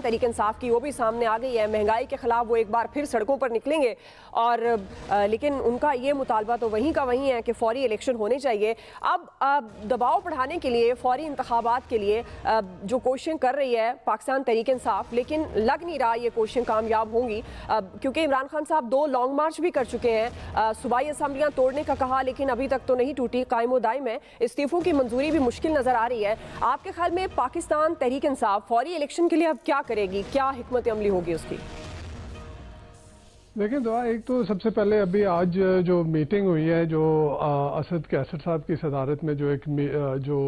तहरीक इंसाफ की, वो भी सामने आ गई है। महंगाई के खिलाफ वो एक बार फिर सड़कों पर निकलेंगे और लेकिन उनका ये मुतालबा तो वहीं का वहीं है कि फौरी इलेक्शन होने चाहिए। अब दबाव बढ़ाने के लिए फौरी इंतखाबात के लिए जो कोशिश कर रही है पाकिस्तान तहरीक इंसाफ, लेकिन लग नहीं रहा ये कोशिशें कामयाब होंगी क्योंकि इमरान खान साहब 2 लॉन्ग मार्च भी कर चुके हैं। सूबाई असम्बलियाँ तोड़ने का कहा लेकिन अभी तक तो नहीं टूटी, कायम दायम है। इस्तीफों की मंजूरी भी मुश्किल नजर आ रही है। आपके ख्याल में पाकिस्तान तहरीक इंसाफ फौरी इलेक्शन के लिए अब क्या करेगी, क्या हिकमत अमली होगी उसकी? देखिए दुआ, एक तो सबसे पहले अभी आज जो मीटिंग हुई है जो असद कैसर साहब की सदारत में जो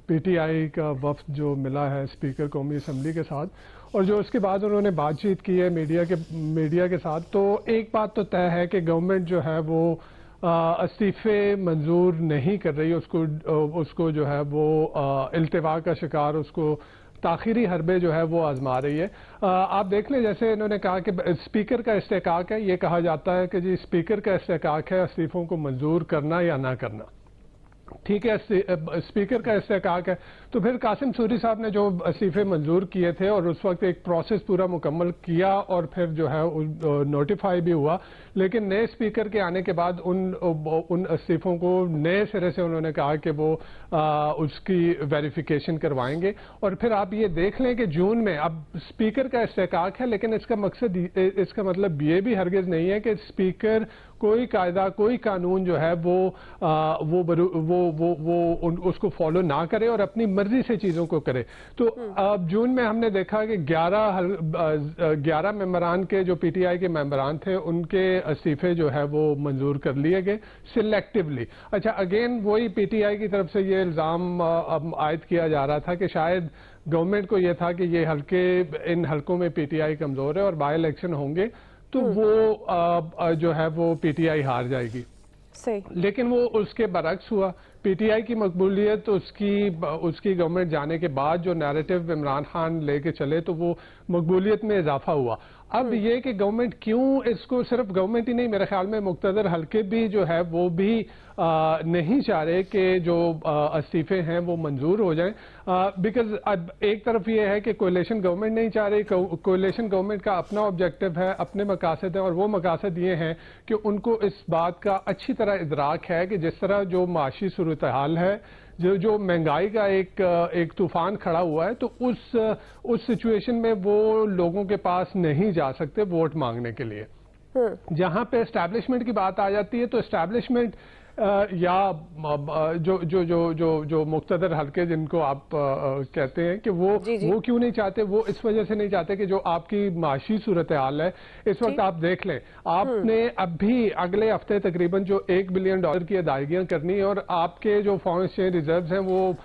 पीटीआई का वफ्द जो मिला है स्पीकर कौमी असम्बली के साथ, और जो उसके बाद उन्होंने बातचीत की है मीडिया के साथ, तो एक बात तो तय है कि गवर्नमेंट जो है वो इस्तीफे मंजूर नहीं कर रही, उसको जो है वो इल्तिवा का शिकार, उसको ताखिरी हरबे जो है वो आजमा रही है। आप देख लें, जैसे इन्होंने कहा कि स्पीकर का इस्तेकाक है, ये कहा जाता है कि जी स्पीकर का इस्तेकाक है इस्तीफों को मंजूर करना या ना करना। ठीक है, स्पीकर का इस्तेकाक है, तो फिर कासिम सूरी साहब ने जो इस्तीफे मंजूर किए थे और उस वक्त एक प्रोसेस पूरा मुकम्मल किया और फिर जो है नोटिफाई भी हुआ, लेकिन नए स्पीकर के आने के बाद उन इस्तीफों को नए सिरे से उन्होंने कहा कि वो उसकी वेरिफिकेशन करवाएंगे। और फिर आप ये देख लें कि जून में अब स्पीकर का इस्तेकाक है, लेकिन इसका मतलब ये भी हरगिज नहीं है कि स्पीकर कोई कायदा कोई कानून जो है वो उसको फॉलो ना करे और अपनी मर्जी से चीजों को करे। तो अब जून में हमने देखा कि 11 मेंबरान के जो पीटीआई के मेंबरान थे उनके इस्तीफे जो है वो मंजूर कर लिए गए सिलेक्टिवली। अच्छा, अगेन वही पीटीआई की तरफ से ये इल्जाम आयद किया जा रहा था कि शायद गवर्नमेंट को यह था कि ये इन हलकों में पीटीआई कमजोर है और बाई इलेक्शन होंगे तो वो जो है वो पीटीआई हार जाएगी। सही। लेकिन वो उसके बरक्स हुआ। पीटीआई की मकबूलियत उसकी गवर्नमेंट जाने के बाद जो नैरेटिव इमरान खान लेके चले तो वो मकबूलियत में इजाफा हुआ। अब ये कि गवर्नमेंट क्यों इसको, सिर्फ गवर्नमेंट ही नहीं, मेरे ख्याल में मुक्तदर हल्के भी जो है वो भी नहीं चाह रहे कि जो इस्तीफे हैं वो मंजूर हो जाएं, बिकॉज अब एक तरफ ये है कि कोalition गवर्नमेंट नहीं चाह रही, कोalition गवर्नमेंट का अपना ऑब्जेक्टिव है, अपने मकासद हैं, और वो मकासद ये हैं कि उनको इस बात का अच्छी तरह इदराक है कि जिस तरह जो माशी सूरत हाल है, जो महंगाई का एक तूफान खड़ा हुआ है, तो उस सिचुएशन में वो लोगों के पास नहीं जा सकते वोट मांगने के लिए। जहां पे एस्टैब्लिशमेंट की बात आ जाती है तो एस्टैब्लिशमेंट या जो मुक्तदर हल्के जिनको आप कहते हैं कि वो क्यों नहीं चाहते, वो इस वजह से नहीं चाहते कि जो आपकी माशी सूरत हाल है इस वक्त आप देख लें, आपने अभी अगले हफ्ते तकरीबन जो $1 बिलियन की अदायगियां करनी है, और आपके जो फॉरेन एक्सचेंज रिजर्व्स हैं वो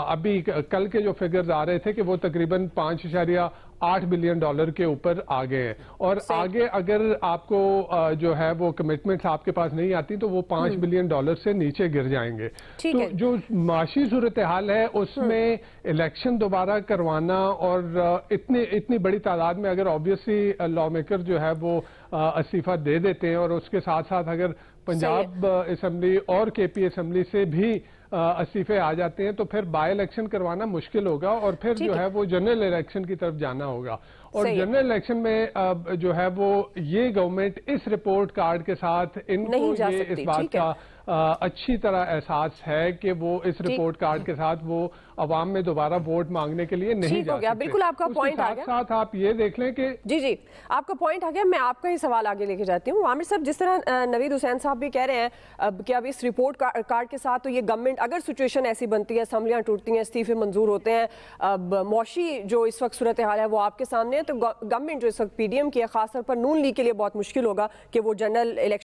अभी कल के जो फिगर्स आ रहे थे कि वो तकरीबन $5.8 बिलियन के ऊपर आ गए हैं। और आगे अगर आपको जो है वो कमिटमेंट्स आपके पास नहीं आती तो वो $5 बिलियन से नीचे गिर जाएंगे। तो जो माशी सूरत हाल है उसमें इलेक्शन दोबारा करवाना और इतनी बड़ी तादाद में अगर ऑब्वियसली लॉ मेकर जो है वो इस्तीफा दे देते हैं और उसके साथ साथ अगर पंजाब असम्बली और केपी असम्बली से भी इस्तीफे आ जाते हैं तो फिर बाय इलेक्शन करवाना मुश्किल होगा और फिर जो है वो जनरल इलेक्शन की तरफ जाना होगा। और जनरल इलेक्शन में जो है वो ये गवर्नमेंट इस रिपोर्ट कार्ड के साथ इनको ये इस बात का अच्छी तरह एहसास है कि वो इस रिपोर्ट कार्ड के साथ वो अवाम में दोबारा वोट मांगने के लिए नहीं जा सकते। बिल्कुल आपका पॉइंट आ गया। साथ आप ये देख लें कि जी आपका पॉइंट आ गया। मैं आपका ही सवाल आगे लेके जाती हूँ। आमिर साहब, जिस तरह नवीद हुसैन साहब भी कह रहे हैं कि अब इस रिपोर्ट कार्ड के साथ तो ये गवर्नमेंट, अगर सिचुएशन ऐसी बनती है, असम्बलियाँ टूटती हैं, इस्तीफे मंजूर होते हैं, अब मौशी जो इस वक्त सूरत हाल है वो आपके सामने है, तो गवर्नमेंट जो इस वक्त पीडीएम की है, खासतौर पर नून लीग के लिए बहुत मुश्किल होगा कि वो जनरल इलेक्शन